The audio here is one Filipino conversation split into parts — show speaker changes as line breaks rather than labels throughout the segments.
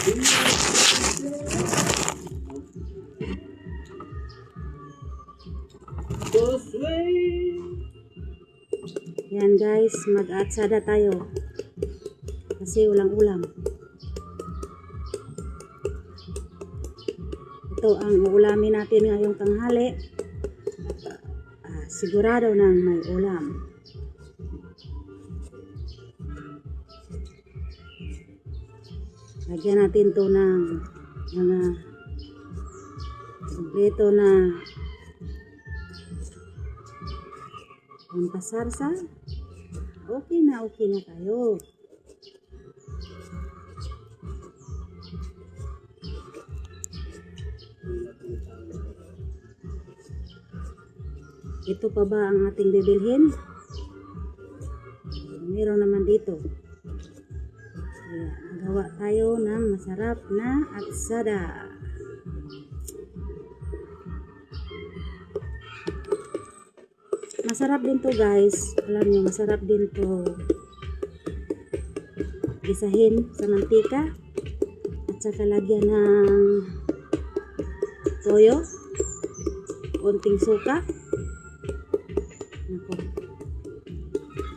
Yan guys, mag-atsada tayo kasi walang ulam. Ito ang uulamin natin ngayong tanghali. Sigurado nang may ulam. Lagyan natin to ng mga kompleto na pampasarsa. Okay na tayo. Ito pa ba ang ating bibilhin? Meron naman dito. Kaya, magawa tayo ng masarap na atsada. Masarap din to guys. Alam nyo, masarap din to gisahin sa mantika. At saka lagyan ng toyo. Konting suka.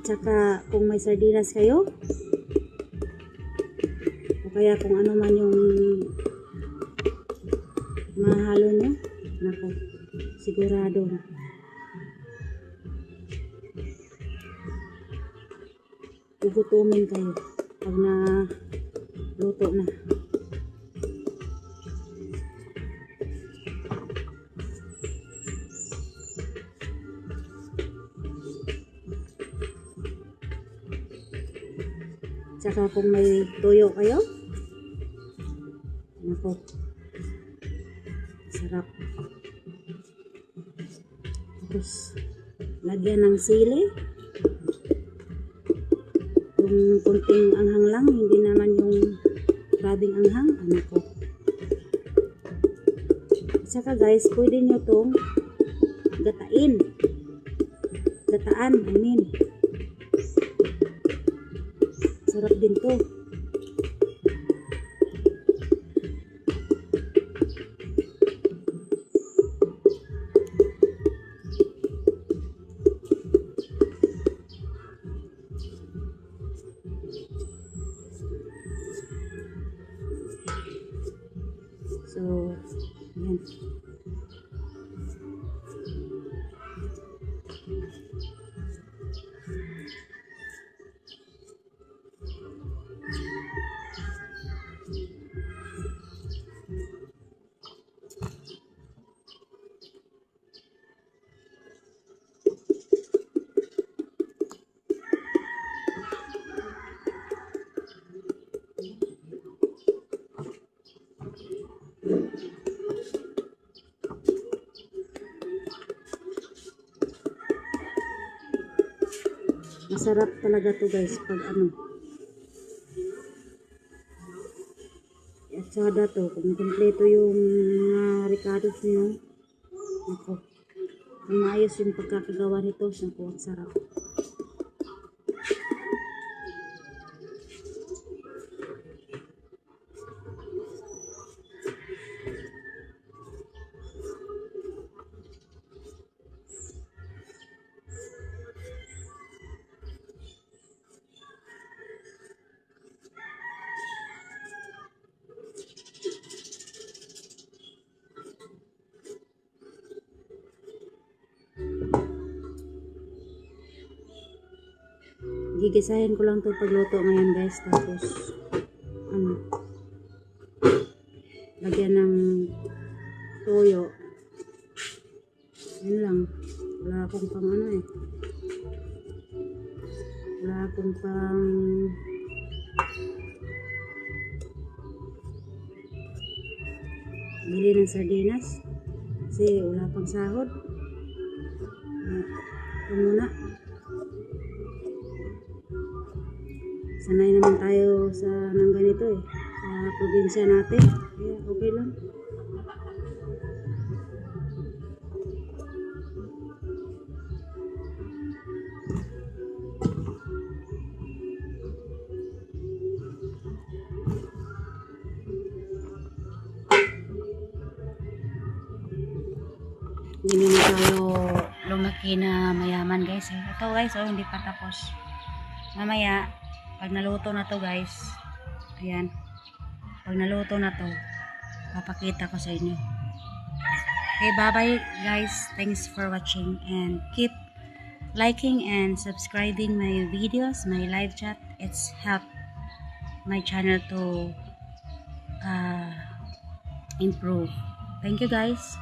Tsaka kung may sardinas kayo o kaya kung ano man yung mahalo nyo, nako, sigurado na gugutumin kayo pag na luto na. Tsaka kung may toyo kayo, nako, sarap. Tapos lagyan ng sili, yung kunting anghang lang, hindi naman yung grabing anghang. Nako. Tsaka guys, pwede nyo tong gataan, I mean. Sarap din to. So, yan. Masarap talaga to guys pag ano, atsada to, kung kompleto yung ricados nyo, ako, kung maayos yung pagkakagawa nito, naku, ang sarap. Gigisahin ko lang to pagluto ngayon guys, tapos ano, lagyan ng toyo. Yun lang, wala akong pang ano wala akong pang bili ng sardinas kasi wala pang sahod. Ito muna. Sanay naman tayo sa nang ganito sa probinsya natin. Kaya okay lang. Hindi na tayo lumaki na mayaman guys. Ito guys, oh, hindi pa tapos. Mamaya, pag naluto na to guys, ayan, pag naluto na to, papakita ko sa inyo. Okay, bye-bye guys. Thanks for watching and keep liking and subscribing my videos, my live chat. It's help my channel to improve. Thank you guys.